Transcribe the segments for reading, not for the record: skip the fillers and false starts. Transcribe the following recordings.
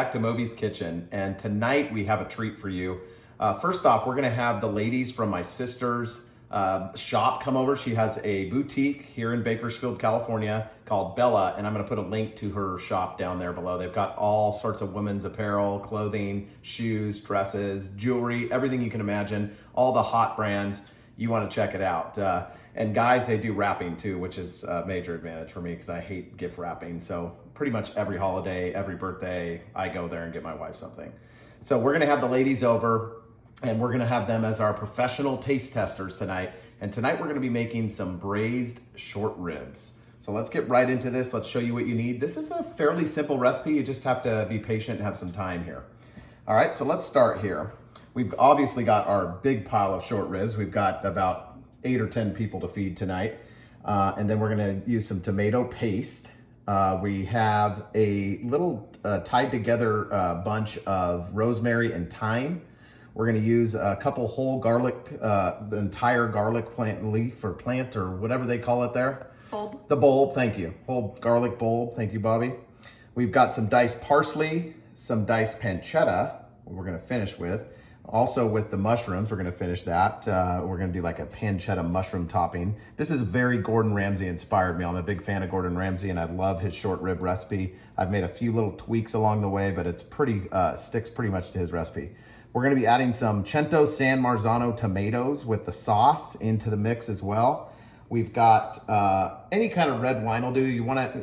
back to Moby's Kitchen, and tonight we have a treat for you. First off, we're gonna have the ladies from my sister's shop come over. She has a boutique here in Bakersfield, California called Bella, and I'm gonna put a link to her shop down there below. They've got all sorts of women's apparel, clothing, shoes, dresses, jewelry, everything you can imagine, all the hot brands. You wanna check it out. And guys, they do wrapping too, which is a major advantage for me because I hate gift wrapping. So pretty much every holiday, every birthday, I go there and get my wife something. So we're gonna have the ladies over and we're gonna have them as our professional taste testers tonight. And tonight we're gonna be making some braised short ribs. So let's get right into this. Let's show you what you need. This is a fairly simple recipe. You just have to be patient and have some time here. All right, so let's start here. We've obviously got our big pile of short ribs. We've got about 8 or 10 people to feed tonight. And then we're gonna use some tomato paste. We have a little tied together bunch of rosemary and thyme. We're gonna use a couple whole garlic, the entire garlic plant leaf or plant or whatever they call it there. Bulb. The bulb, thank you. Whole garlic bulb, thank you, Bobby. We've got some diced parsley, some diced pancetta, what we're gonna finish with. Also with the mushrooms, we're gonna finish that. We're gonna do like a pancetta mushroom topping. This is very Gordon Ramsay inspired meal. I'm a big fan of Gordon Ramsay and I love his short rib recipe. I've made a few little tweaks along the way, but it's pretty, sticks pretty much to his recipe. We're gonna be adding some Cento San Marzano tomatoes with the sauce into the mix as well. We've got any kind of red wine will do.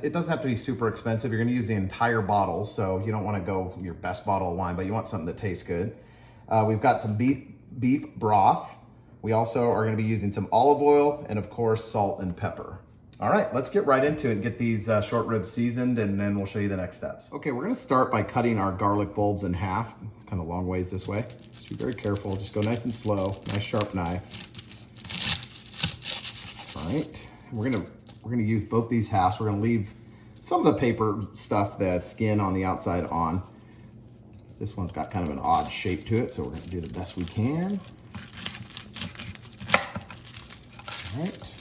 It doesn't have to be super expensive. You're gonna use the entire bottle, so you don't wanna go your best bottle of wine, but you want something that tastes good. We've got some beef broth. We also are gonna be using some olive oil and of course, salt and pepper. All right, let's get right into it and get these short ribs seasoned and then we'll show you the next steps. Okay, we're gonna start by cutting our garlic bulbs in half, kind of long ways this way. Just be very careful, just go nice and slow, nice sharp knife. All right, we're gonna use both these halves. We're gonna leave some of the paper stuff, the skin on the outside on. This one's got kind of an odd shape to it, so we're gonna do the best we can. All right.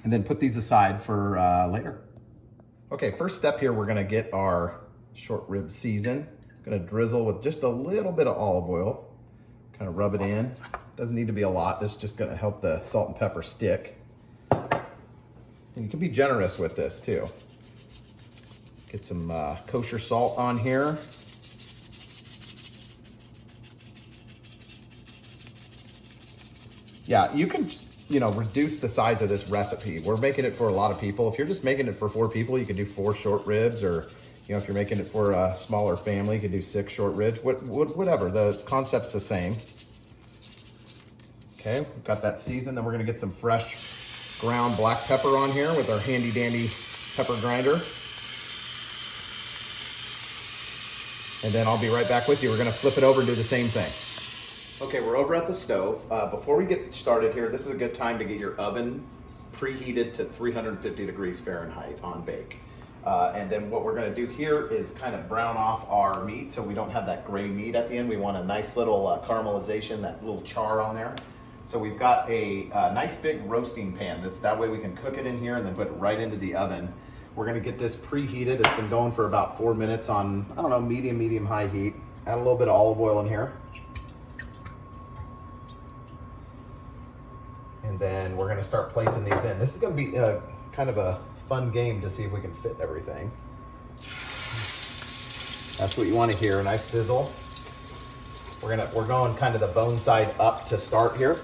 And then put these aside for later. Okay, first step here, we're gonna get our short rib seasoned. Gonna drizzle with just a little bit of olive oil, kind of rub it in. Doesn't need to be a lot. This is just gonna help the salt and pepper stick. And you can be generous with this too. Get some kosher salt on here. Yeah, you can, reduce the size of this recipe. We're making it for a lot of people. If you're just making it for 4 people, you can do 4 short ribs, or, if you're making it for a smaller family, you can do 6 short ribs, whatever. The concept's the same. Okay, we've got that seasoned. Then we're gonna get some fresh ground black pepper on here with our handy dandy pepper grinder. And then I'll be right back with you. We're gonna flip it over and do the same thing. Okay, we're over at the stove. Before we get started here, this is a good time to get your oven preheated to 350 degrees Fahrenheit on bake. And then what we're gonna do here is kind of brown off our meat so we don't have that gray meat at the end. We want a nice little caramelization, that little char on there. So we've got a nice big roasting pan. That way we can cook it in here and then put it right into the oven. We're gonna get this preheated. It's been going for about 4 minutes on, I don't know, medium, high heat. Add a little bit of olive oil in here. And then we're gonna start placing these in. This is gonna be kind of a fun game to see if we can fit everything. That's what you wanna hear, a nice sizzle. We're going kind of the bone side up to start here.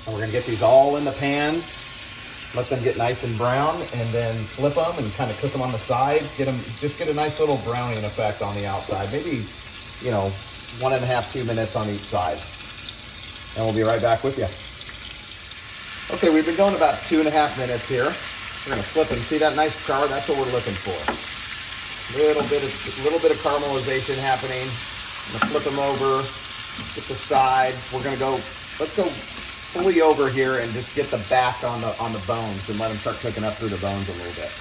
And we're gonna get these all in the pan, let them get nice and brown, and then flip them and kind of cook them on the sides. Just get a nice little browning effect on the outside. Maybe, 1.5, 2 minutes on each side. And we'll be right back with you. Okay, we've been going about 2.5 minutes here. We're gonna flip them. See that nice char? That's what we're looking for. Little bit of caramelization happening. I'm gonna flip them over, get the sides. Let's go fully over here and just get the back on the bones and let them start cooking up through the bones a little bit.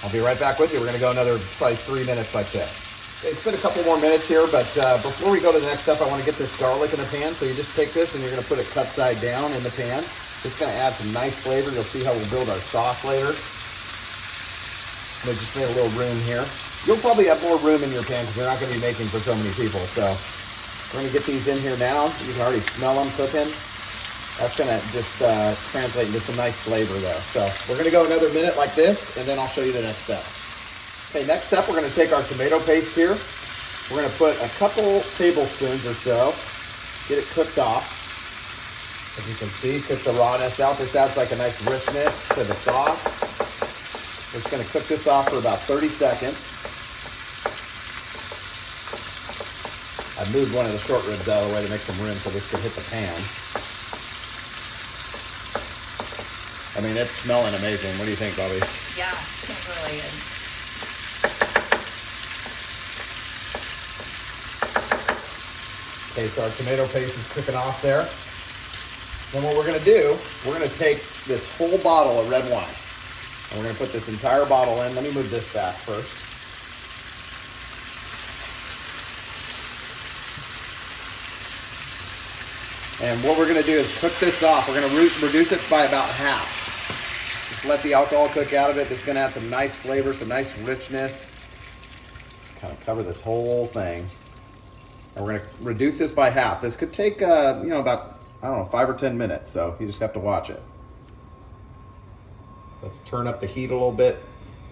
I'll be right back with you. We're gonna go another probably 3 minutes like this. It's been a couple more minutes here, but before we go to the next step, I want to get this garlic in the pan. So you just take this and you're going to put it cut side down in the pan. Just gonna add some nice flavor. You'll see how we'll build our sauce later. We just made a little room here. You'll probably have more room in your pan because you're not gonna be making for so many people. So we're gonna get these in here now. You can already smell them cooking. That's gonna just translate into some nice flavor there. So we're gonna go another minute like this, and then I'll show you the next step. Okay, next step, we're gonna take our tomato paste here. We're gonna put a couple tablespoons or so, get it cooked off. As you can see, cook the rawness out. This adds like a nice richness to the sauce. We're just gonna cook this off for about 30 seconds. I moved one of the short ribs out of the way to make some room so this could hit the pan. I mean, it's smelling amazing. What do you think, Bobby? Yeah, it's really good. Okay, so our tomato paste is cooking off there. Then what we're gonna do, we're gonna take this whole bottle of red wine, and we're gonna put this entire bottle in. Let me move this back first. And what we're gonna do is cook this off. We're gonna reduce it by about half. Just let the alcohol cook out of it. This is gonna add some nice flavor, some nice richness. Just kind of cover this whole thing. And we're gonna reduce this by half. This could take, about, I don't know, 5 or 10 minutes. So you just have to watch it. Let's turn up the heat a little bit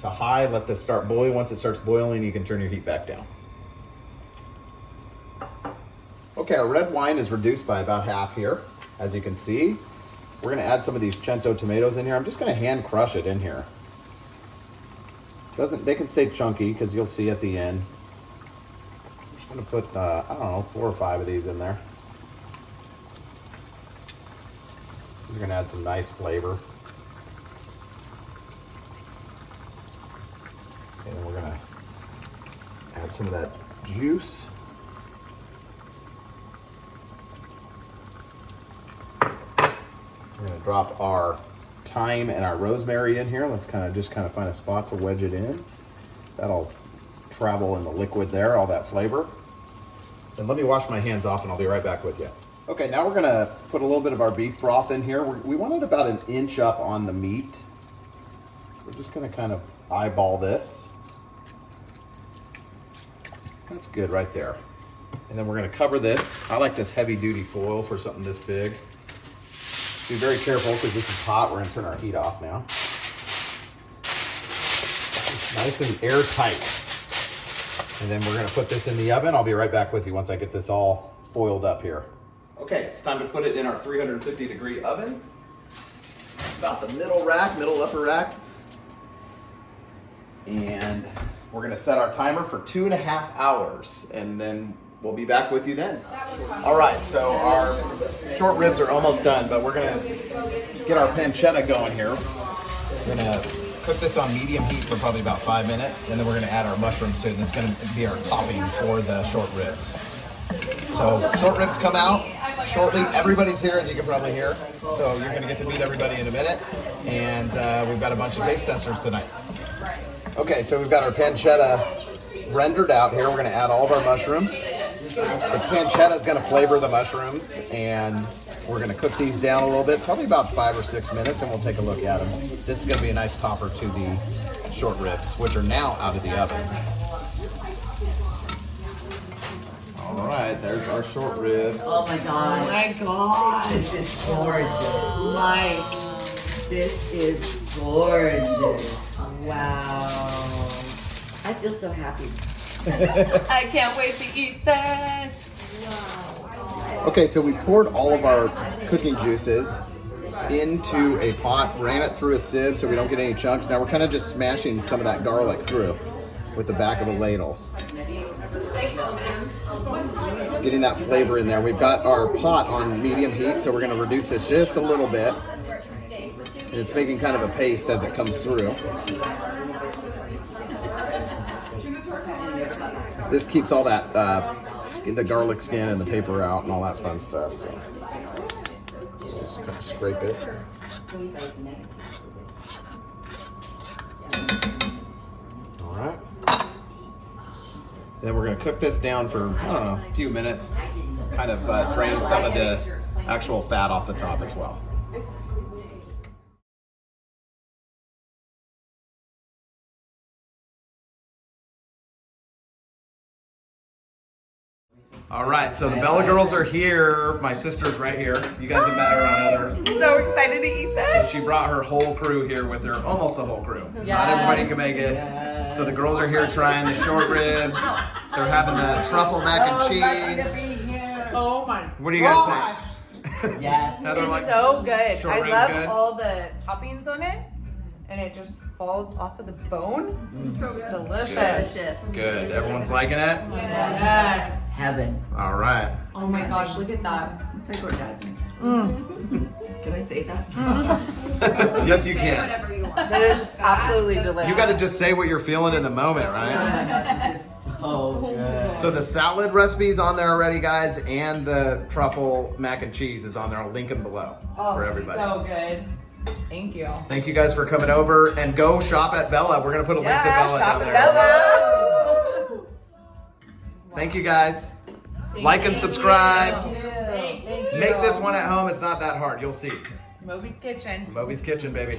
to high. Let this start boiling. Once it starts boiling, you can turn your heat back down. Okay, our red wine is reduced by about half here. As you can see, we're gonna add some of these Cento tomatoes in here. I'm just gonna hand crush it in here. They can stay chunky because you'll see at the end. I'm just gonna put, I don't know, 4 or 5 of these in there. These are gonna add some nice flavor. And we're gonna add some of that juice. We're gonna drop our thyme and our rosemary in here. Let's kind of find a spot to wedge it in. That'll travel in the liquid there, all that flavor. Then let me wash my hands off and I'll be right back with you. Okay, now we're gonna put a little bit of our beef broth in here. We want it about 1 inch up on the meat. We're just gonna kind of eyeball this. That's good right there. And then we're gonna cover this. I like this heavy duty foil for something this big. Be very careful because this is hot. We're gonna turn our heat off now. Nice and airtight. And then we're gonna put this in the oven. I'll be right back with you once I get this all foiled up here. Okay, it's time to put it in our 350-degree oven. About the middle upper rack. And we're gonna set our timer for 2.5 hours, and then we'll be back with you then. All right, so our short ribs are almost done, but we're gonna get our pancetta going here. We're gonna cook this on medium heat for probably about 5 minutes, and then we're gonna add our mushrooms to it, and it's gonna be our topping for the short ribs. So short ribs come out shortly. Everybody's here, as you can probably hear. So you're gonna get to meet everybody in a minute, and we've got a bunch of taste testers tonight. Okay, so we've got our pancetta rendered out here. We're gonna add all of our mushrooms. The pancetta is gonna flavor the mushrooms, and we're gonna cook these down a little bit, probably about 5 or 6 minutes, and we'll take a look at them. This is gonna be a nice topper to the short ribs, which are now out of the oven. All right, there's our short ribs. Oh my God. Oh my God. This is gorgeous. Mike, this is gorgeous. Wow. I feel so happy. I can't wait to eat this. Wow. Okay, so we poured all of our cooking juices into a pot, ran it through a sieve so we don't get any chunks. Now we're kind of just smashing some of that garlic through with the back of the ladle. Getting that flavor in there. We've got our pot on medium heat, so we're going to reduce this just a little bit. And it's making kind of a paste as it comes through. This keeps all that, the garlic skin and the paper out and all that fun stuff. So just kind of scrape it. All right. Then we're going to cook this down for, I don't know, a few minutes. Kind of drain some of the actual fat off the top as well. All right, so the Bella girls are here. My sister's right here. You guys have met her on other. So excited to eat So this. she brought her whole crew here with her, almost the whole crew. Not everybody can make it. So the girls are here trying the short ribs. They're having the truffle mac and cheese. Oh my What do you guys gosh. think? Yes. Heather, It's like so good. short I ribs love good? all the toppings on it, and it just falls off of the bone. So good. Delicious. Good. Everyone's liking it? Yes. Heaven. All right. Oh my gosh, look at that. It's like orgasmic. Can I say that? Yes, you can. Whatever you want. That is absolutely delicious. You got to just say what you're feeling in the moment, right? It's so good. So the salad recipe's on there already, guys, and the truffle mac and cheese is on there. I'll link them below for everybody. So good. Thank you. Thank you guys for coming over, and go shop at Bella. We're gonna put a link to Bella shop down at there. Bella. Thank you guys. Like and you. subscribe. Thank you. Make this one at home. It's not that hard. You'll see. Moby's Kitchen. Moby's Kitchen, baby.